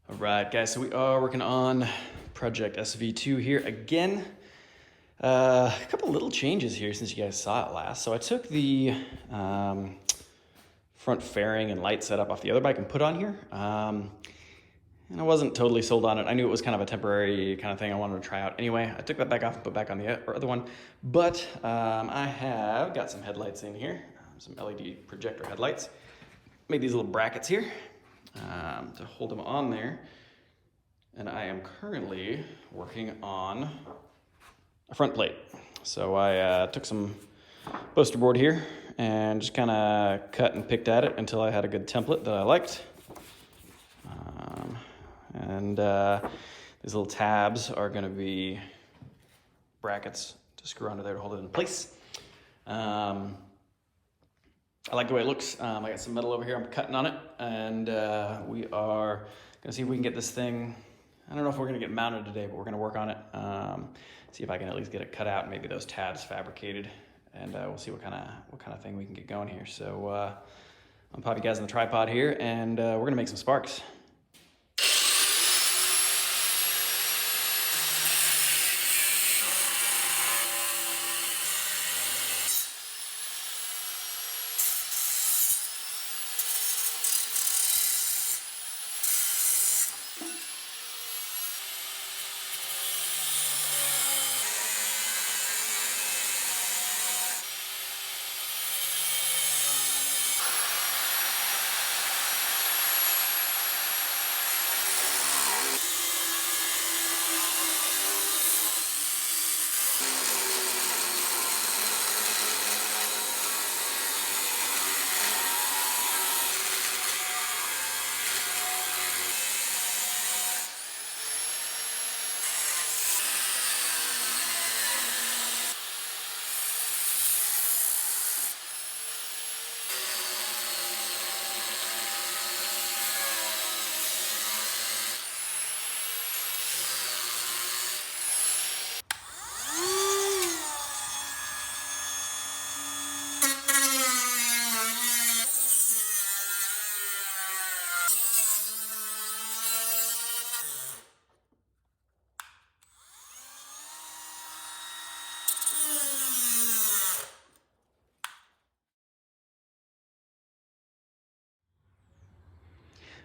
All right, guys, so we are working on project SV2 here again. A couple little changes here since you guys saw it last. So I took the front fairing and light setup off the other bike and put on here. And I wasn't totally sold on it. I knew it was kind of a temporary kind of thing I wanted to try out anyway. I took that back off and put back on the other one. But I have got some headlights in here, some LED projector headlights. Made these little brackets here to hold them on there. And I am currently working on a front plate. So I took some poster board here and just kind of cut and picked at it until I had a good template that I liked. These little tabs are going to be brackets to screw onto there to hold it in place. I like the way it looks. I got some metal over here. I'm cutting on it, and we are going to see if we can get this thing. I don't know if we're going to get mounted today, but we're going to work on it. See if I can at least get it cut out, maybe those tabs fabricated, and we'll see what kind of thing we can get going here. So I'm pop you guys on the tripod here, and we're going to make some sparks.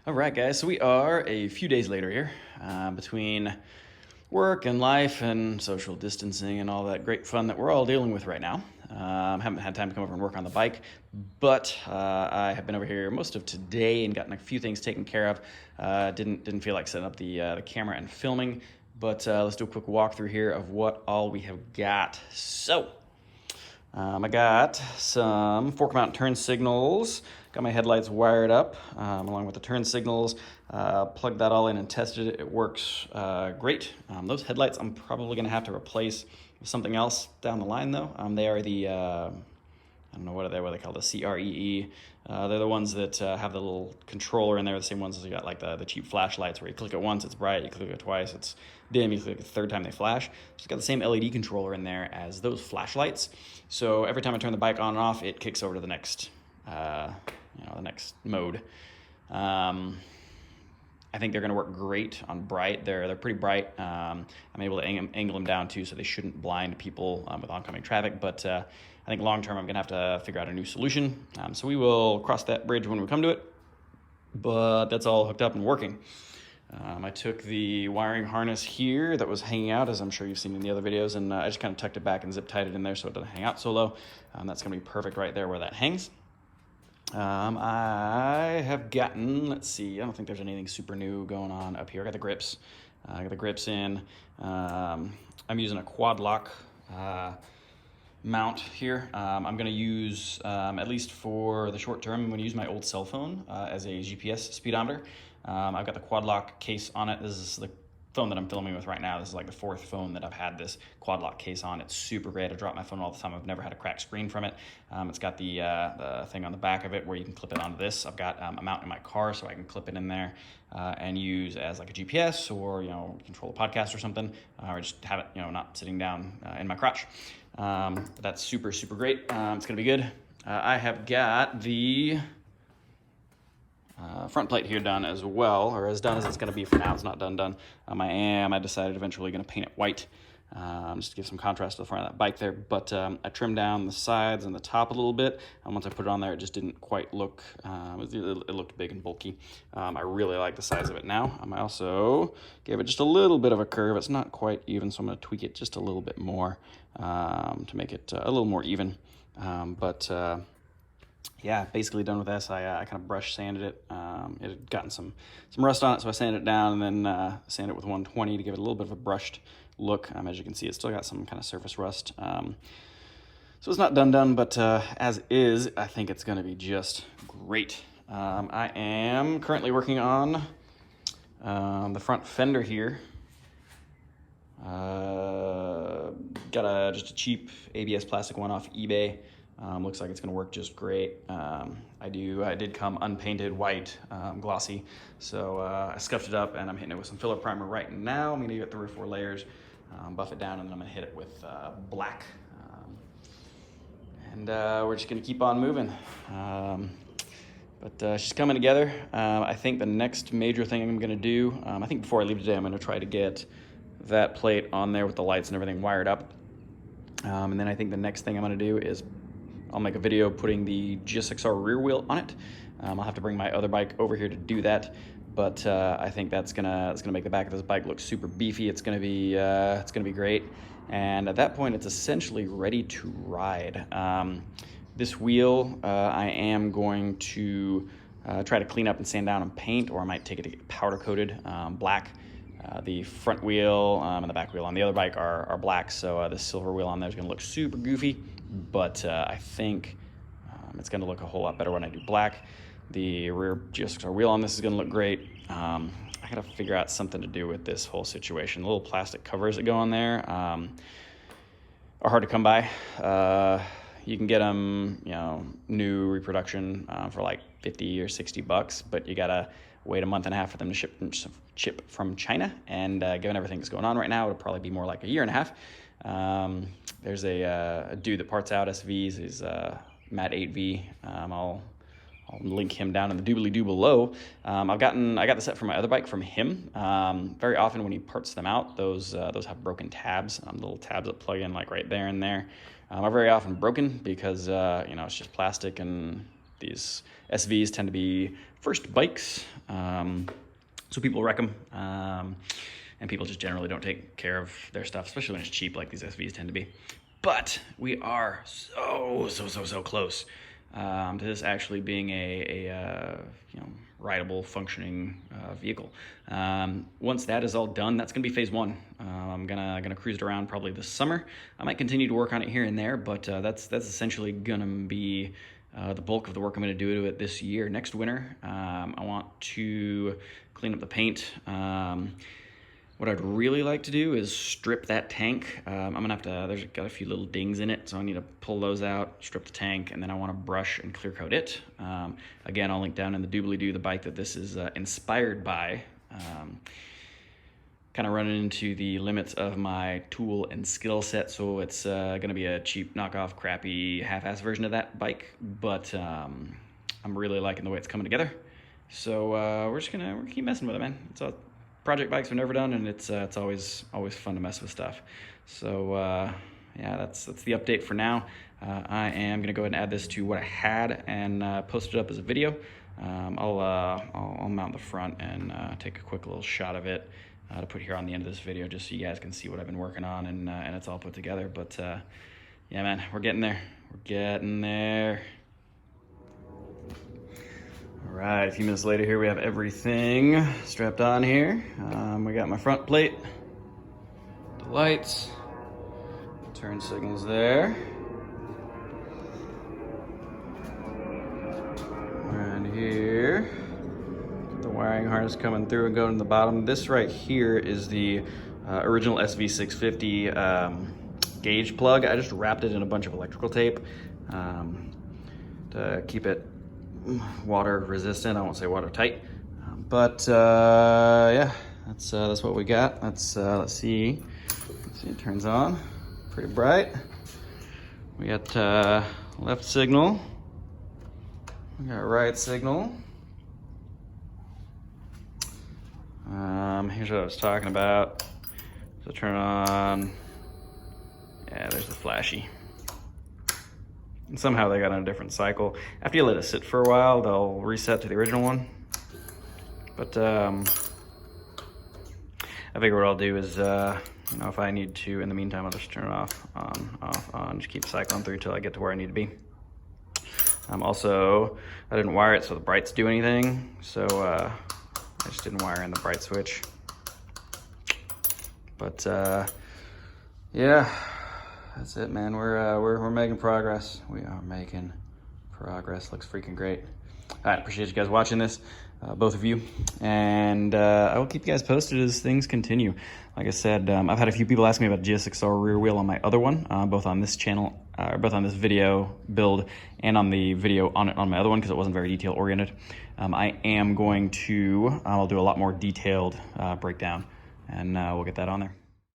All right, guys, so we are a few days later here between work and life and social distancing and all that great fun that we're all dealing with right now. Haven't had time to come over and work on the bike, but I have been over here most of today and gotten a few things taken care of. Didn't feel like setting up the camera and filming, but let's do a quick walkthrough here of what all we have got. So I got some fork mount turn signals, got my headlights wired up along with the turn signals, plugged that all in and tested it. It works great. Those headlights I'm probably going to have to replace with something else down the line though. They are the, I don't know what they call the CREE. They're the ones that have the little controller in there, the same ones as you got like the cheap flashlights where you click it once, it's bright, you click it twice, it's dim, you click it the third time, they flash. So it's got the same LED controller in there as those flashlights. So every time I turn the bike on and off, it kicks over to the next, the next mode. I think they're going to work great on bright. They're pretty bright. I'm able to angle them down too, so they shouldn't blind people with oncoming traffic. But I think long term, I'm going to have to figure out a new solution. So we will cross that bridge when we come to it. But that's all hooked up and working. I took the wiring harness here that was hanging out, as I'm sure you've seen in the other videos, and I just kind of tucked it back and zip tied it in there so it doesn't hang out so low. That's going to be perfect right there where that hangs. I have gotten, let's see, I don't think there's anything super new going on up here. I got the grips. I got the grips in. I'm using a quad lock mount here. I'm going to use, at least for the short term, I'm going to use my old cell phone as a GPS speedometer. I've got the quad lock case on it. This is the phone that I'm filming with right now. This is like the fourth phone that I've had this quad lock case on. It's super great. I drop my phone all the time. I've never had a cracked screen from it. It's got the thing on the back of it where you can clip it onto this. I've got a mount in my car so I can clip it in there and use as like a GPS or, control a podcast or something, or just have it, not sitting down in my crotch. But that's super, super great. It's going to be good. I have got the front plate here done as well, or as done as it's going to be for now. It's not done. I decided eventually going to paint it white, just to give some contrast to the front of that bike there. But I trimmed down the sides and the top a little bit, and once I put it on there, it just didn't quite look, it looked big and bulky. I really like the size of it now. I also gave it just a little bit of a curve. It's not quite even, so I'm going to tweak it just a little bit more to make it a little more even. Yeah, basically done with this. I kind of brush sanded it. It had gotten some rust on it, so I sanded it down and then sanded it with 120 to give it a little bit of a brushed look. As you can see, it's still got some kind of surface rust. So it's not done, but as is, I think it's going to be just great. I am currently working on the front fender here. Got just a cheap ABS plastic one off eBay. Looks like it's going to work just great. I did come unpainted white, glossy, so I scuffed it up and I'm hitting it with some filler primer right now. I'm going to give it 3 or 4 layers, buff it down, and then I'm going to hit it with black. We're just going to keep on moving. But she's coming together. I think the next major thing I'm going to do, I think before I leave today, I'm going to try to get that plate on there with the lights and everything wired up. And then I think the next thing I'm going to do is I'll make a video putting the GSXR rear wheel on it. I'll have to bring my other bike over here to do that, but I think that's gonna make the back of this bike look super beefy. It's gonna be great, and at that point, it's essentially ready to ride. This wheel, I am going to try to clean up and sand down and paint, or I might take it to get powder coated black. The front wheel and the back wheel on the other bike are black, so the silver wheel on there is going to look super goofy, but I think it's going to look a whole lot better when I do black. The rear GSXR wheel on this is going to look great. I got to figure out something to do with this whole situation. The little plastic covers that go on there are hard to come by. You can get them, new reproduction for like 50 or 60 bucks, but you got to wait a month and a half for them to ship from China, and given everything that's going on right now, it'll probably be more like 1.5 years. There's a dude that parts out SVs. He's Matt 8V. I'll link him down in the doobly-doo below. I got the set for my other bike from him. Very often when he parts them out, those have broken tabs, little tabs that plug in like right there and there. Are very often broken because it's just plastic, and these SVs tend to be first bikes, so people wreck them, and people just generally don't take care of their stuff, especially when it's cheap like these SVs tend to be. But we are so close to this actually being a rideable, functioning vehicle. Once that is all done, that's gonna be phase 1. I'm gonna cruise it around probably this summer. I might continue to work on it here and there, but that's essentially gonna be the bulk of the work I'm going to do to it this year. Next winter, I want to clean up the paint. What I'd really like to do is strip that tank. I'm going to have to, there's got a few little dings in it, so I need to pull those out, strip the tank, and then I want to brush and clear coat it. Again, I'll link down in the doobly-doo the bike that this is inspired by. Kind of running into the limits of my tool and skill set, so it's going to be a cheap knockoff, crappy, half-ass version of that bike, but I'm really liking the way it's coming together. So we're gonna keep messing with it, man. It's all project bikes we've never done, and it's always fun to mess with stuff. So yeah, that's the update for now. I am gonna go ahead and add this to what I had and post it up as a video. I'll mount the front and take a quick little shot of it to put here on the end of this video, just so you guys can see what I've been working on, and it's all put together. But yeah, man, we're getting there. We're getting there. All right, a few minutes later here, we have everything strapped on here. We got my front plate, the lights, turn signals there. And here, the wiring harness coming through and going to the bottom. This right here is the original SV650 gauge plug. I just wrapped it in a bunch of electrical tape to keep it water resistant. I won't say watertight, but yeah, that's what we got. Let's see, it turns on pretty bright. We got left signal, we got right signal. here's what I was talking about. So turn on, yeah, there's the flashy. And somehow they got on a different cycle. After you let it sit for a while, they'll reset to the original one. But I figure what I'll do is, you know, if I need to, in the meantime, I'll just turn it off, on, just keep cycling through till I get to where I need to be. Also, I didn't wire it so the brights do anything, so I just didn't wire in the bright switch. But yeah, that's it, man. We're making progress. We are making progress. Looks freaking great. All right, appreciate you guys watching this, both of you, and I will keep you guys posted as things continue. Like I said, I've had a few people ask me about GSXR rear wheel on my other one, both on this channel, both on this video build and on the video on my other one, because it wasn't very detail oriented. I am going to, I'll do a lot more detailed breakdown, and we'll get that on there.